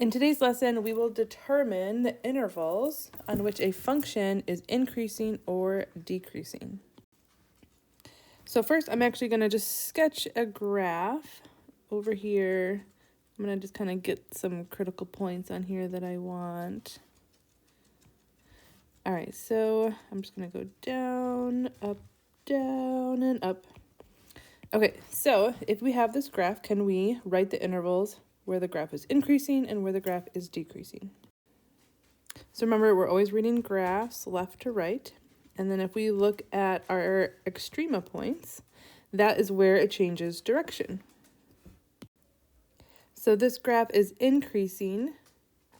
In today's lesson, we will determine the intervals on which a function is increasing or decreasing. So first, I'm actually going to just sketch a graph over here. I'm going to just kind of get some critical points on here that I want. All right, so I'm just going to go down, and up. Okay, so if we have this graph, can we write the intervals where the graph is increasing and where the graph is decreasing? So remember, we're always reading graphs left to right. And then if we look at our extrema points, that is where it changes direction. So this graph is increasing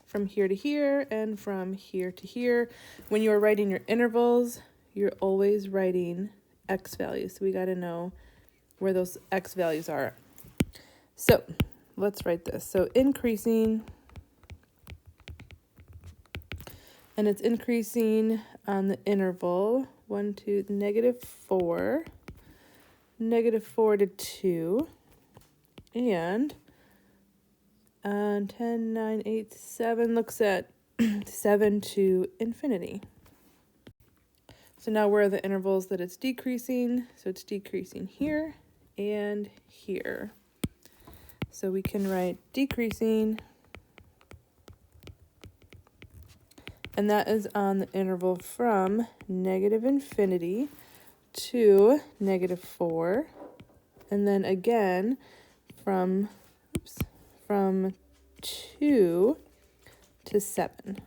from here to here and from here to here. When you are writing your intervals, you're always writing x values. So we got to know where those x values are. So let's write this. So increasing, and it's increasing on the interval -4 to 2, and 10, 9, 8, 7 looks at 7 to infinity. So now where are the intervals that it's decreasing? So it's decreasing here and here. So we can write decreasing, and that is on the interval from -infinity to -4, and then again from 2 to 7.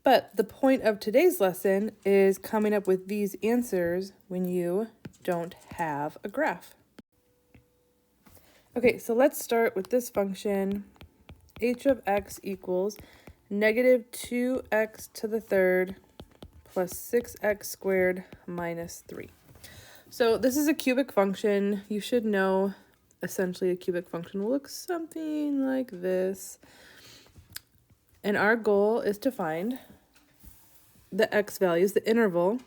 But the point of today's lesson is coming up with these answers when you don't have a graph. Okay, so let's start with this function. H of x equals -2x to the third plus 6x squared minus 3. So this is a cubic function. You should know essentially a cubic function will look something like this. And our goal is to find the x values, the interval,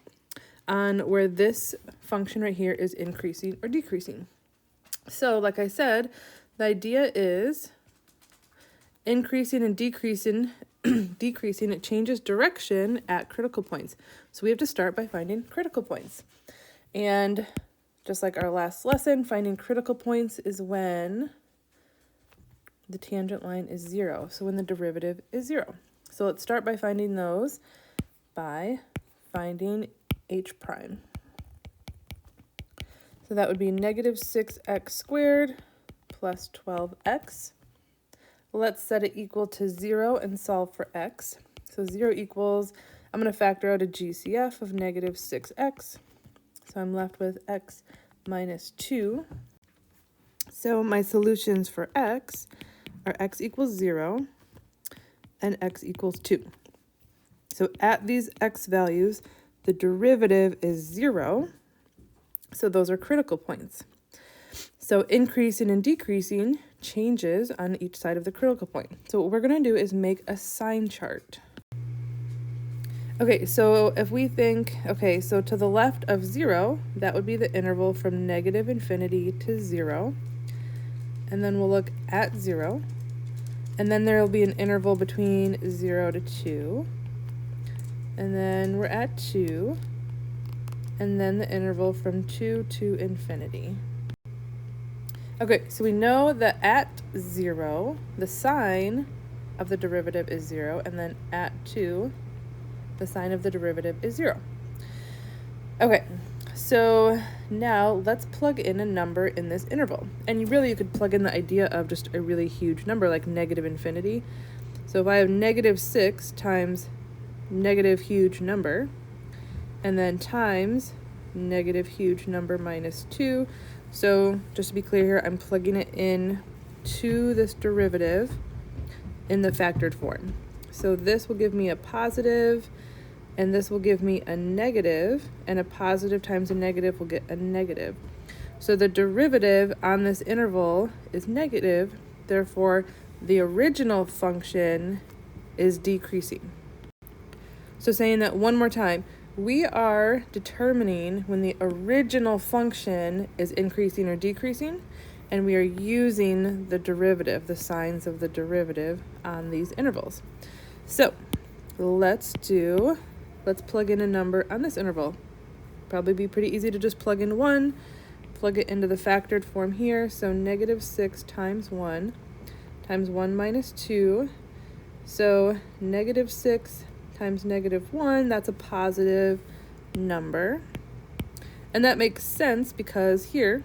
on where this function right here is increasing or decreasing. So like I said, the idea is increasing and decreasing, it changes direction at critical points. So we have to start by finding critical points. And just like our last lesson, finding critical points is when the tangent line is 0. So when the derivative is 0. So let's start by finding those by finding h prime. So that would be -6x squared plus 12x. Let's set it equal to 0 and solve for x. So 0 equals, I'm going to factor out a GCF of -6x. So I'm left with x minus 2. So my solutions for x are x equals 0 and x equals 2. So at these x values, the derivative is 0. So those are critical points. So increasing and decreasing changes on each side of the critical point. So what we're going to do is make a sign chart. Okay, so if we think, okay, so to the left of 0, that would be the interval from -infinity to 0. And then we'll look at 0. And then there will be an interval between 0 to 2. And then we're at 2. And then the interval from 2 to infinity. Okay, so we know that at 0, the sign of the derivative is 0, and then at 2, the sign of the derivative is 0. Okay, so now let's plug in a number in this interval. And you could plug in the idea of just a really huge number like -infinity. So if I have -6 times negative huge number, and then times negative huge number minus 2. So just to be clear here, I'm plugging it in to this derivative in the factored form. So this will give me a positive, and this will give me a negative, and a positive times a negative will get a negative. So the derivative on this interval is negative, therefore the original function is decreasing. So saying that one more time, we are determining when the original function is increasing or decreasing, and we are using the derivative, the signs of the derivative on these intervals. So let's plug in a number on this interval. Probably be pretty easy to just plug in 1, plug it into the factored form here. So -6 times 1 times 1 minus 2. So -6 times -1, that's a positive number. And that makes sense because here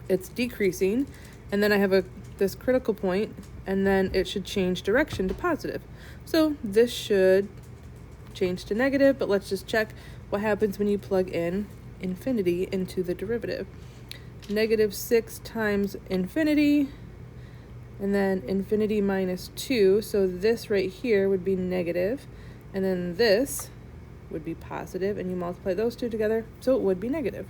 it's decreasing, and then I have this critical point, and then it should change direction to positive. So this should change to negative, but let's just check what happens when you plug in infinity into the derivative. -6 times infinity, and then infinity minus 2, so this right here would be negative, and then this would be positive, and you multiply those two together, so it would be negative.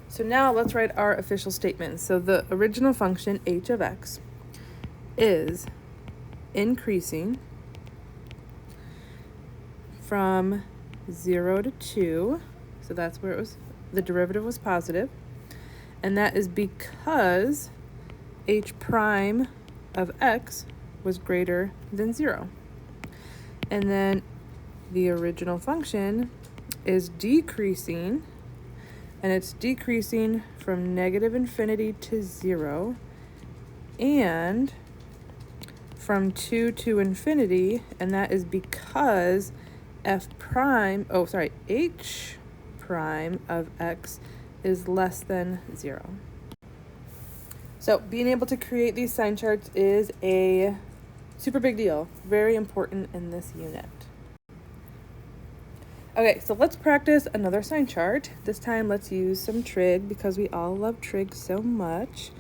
So now let's write our official statement. So the original function h of x is increasing from 0 to 2, so that's where the derivative was positive, and that is because h prime of x was greater than 0. And then the original function is decreasing, and it's decreasing from -infinity to 0 and from 2 to infinity, and that is because h prime of x is less than 0. So being able to create these sign charts is a super big deal, very important in this unit. Okay, so let's practice another sign chart. This time let's use some trig because we all love trig so much.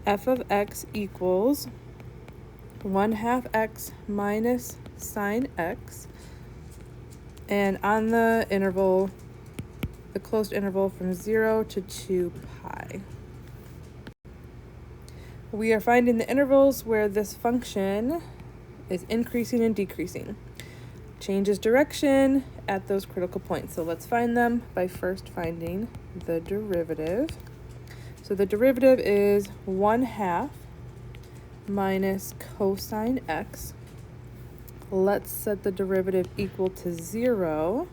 F of x equals 1/2 x minus sine x. And on the interval, the closed interval from 0 to 2 pi. We are finding the intervals where this function is increasing and decreasing. Changes direction at those critical points. So let's find them by first finding the derivative. So the derivative is 1/2 minus cosine x. Let's set the derivative equal to 0.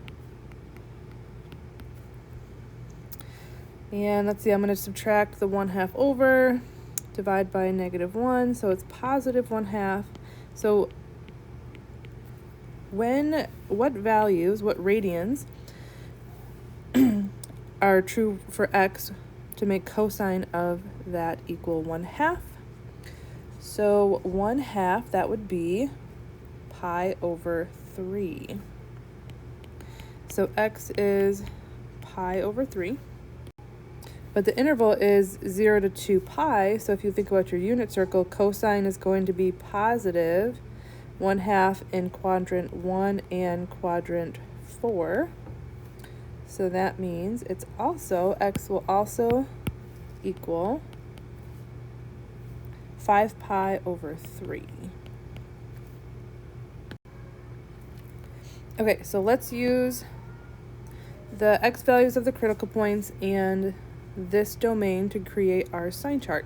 And let's see, I'm going to subtract the 1/2 over, divide by -1, so it's positive 1/2. So what radians are true for x to make cosine of that equal 1/2? So 1/2, that would be pi over 3. So x is pi over 3. But the interval is 0 to 2 pi, so if you think about your unit circle, cosine is going to be positive 1/2 in quadrant 1 and quadrant 4. So that means x will also equal 5 pi over 3. Okay, so let's use the x values of the critical points and this domain to create our sign chart.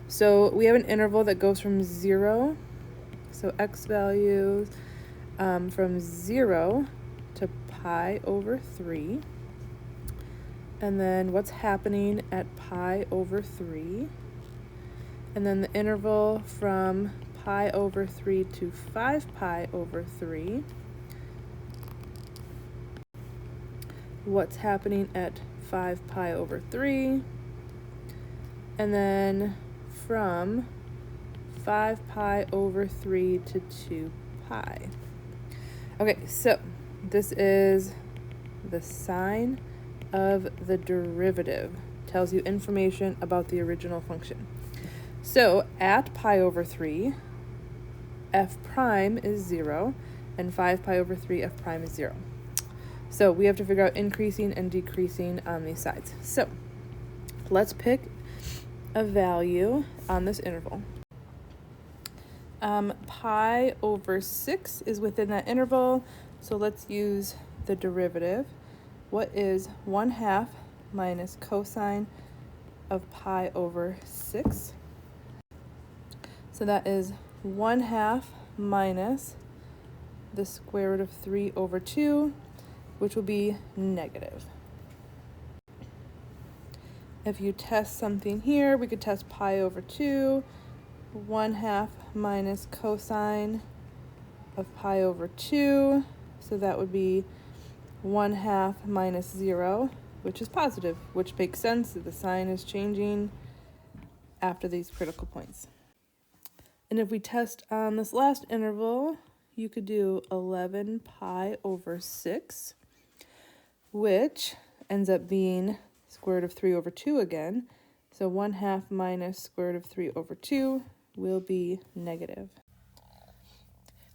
So we have an interval that goes from 0, so x values from 0 to pi over 3. And then what's happening at pi over 3. And then the interval from pi over 3 to 5 pi over 3. What's happening at 5 pi over 3. And then from 5 pi over 3 to 2 pi. Okay, so this is the sign of the derivative. Tells you information about the original function. So at pi over 3, f prime is 0, and 5 pi over 3, f prime is 0. So we have to figure out increasing and decreasing on these sides. So let's pick a value on this interval. Pi over 6 is within that interval, so let's use the derivative. What is 1/2 minus cosine of pi over 6. So that is 1/2 minus the square root of 3 over 2, which will be negative. If you test something here, we could test pi over 2, 1/2 minus cosine of pi over 2. So that would be 1/2 minus 0, which is positive, which makes sense that the sign is changing after these critical points. And if we test on this last interval, you could do 11 pi over 6, which ends up being square root of 3 over 2 again. So 1/2 minus square root of 3 over 2 will be negative.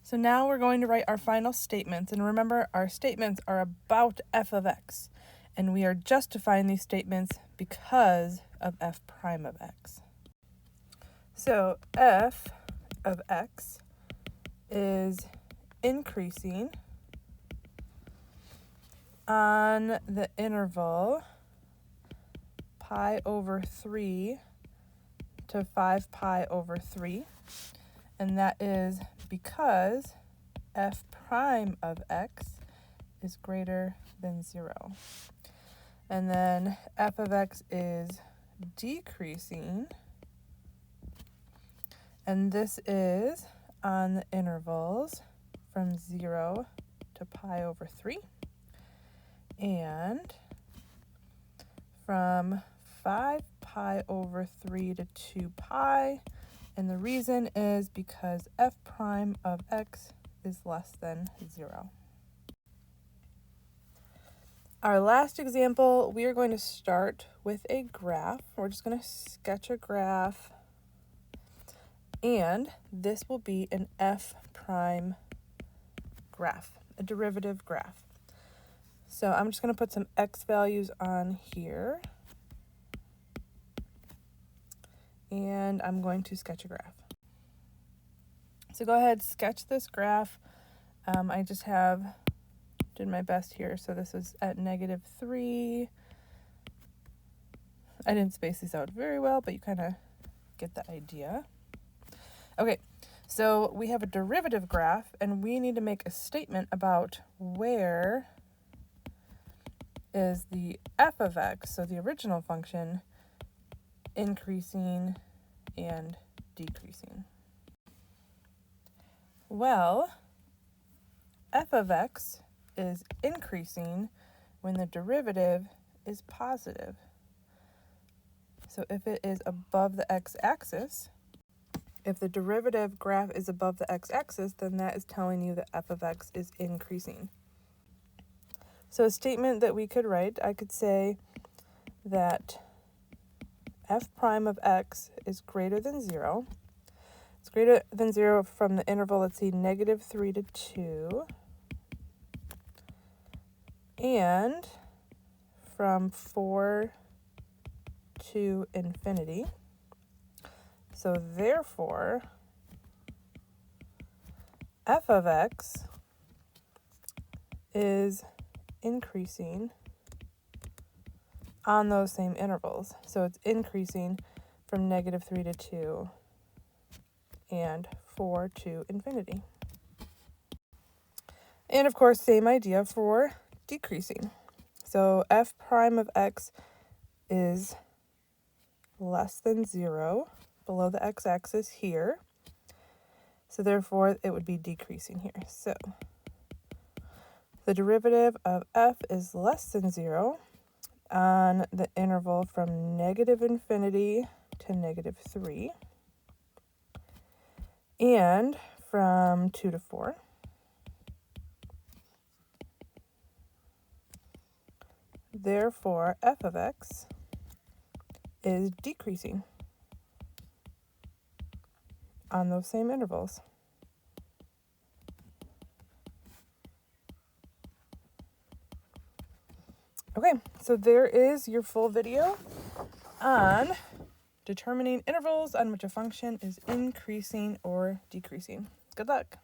So now we're going to write our final statements. And remember, our statements are about f of x. And we are justifying these statements because of f prime of x. So f of x is increasing on the interval pi over 3 to 5 pi over 3. And that is because f prime of x is greater than 0. And then f of x is decreasing, and this is on the intervals from 0 to pi over 3, and from 5 pi over 3 to 2 pi, and the reason is because f prime of x is less than 0. Our last example, we are going to start with a graph. We're just going to sketch a graph, and this will be an f prime graph, a derivative graph. So I'm just going to put some x values on here, and I'm going to sketch a graph. So go ahead, sketch this graph. I just did my best here. So this is at -3. I didn't space these out very well, but you kind of get the idea. Okay, so we have a derivative graph, and we need to make a statement about where is the f of x, so the original function, increasing and decreasing. Well, f of x is increasing when the derivative is positive. So if it is above the x-axis, if the derivative graph is above the x-axis, then that is telling you that f of x is increasing. So a statement that we could write, I could say that f prime of x is greater than 0. It's greater than 0 from the interval, let's see, -3 to 2. And from 4 to infinity. So therefore, f of x is increasing on those same intervals. So it's increasing from -3 to 2 and 4 to infinity. And of course, same idea for decreasing. So f prime of x is less than 0 below the x-axis here. So therefore, it would be decreasing here. So the derivative of f is less than 0 on the interval from -infinity to -3 and from 2 to 4. Therefore, f of x is decreasing on those same intervals. Okay, so there is your full video on determining intervals on which a function is increasing or decreasing. Good luck.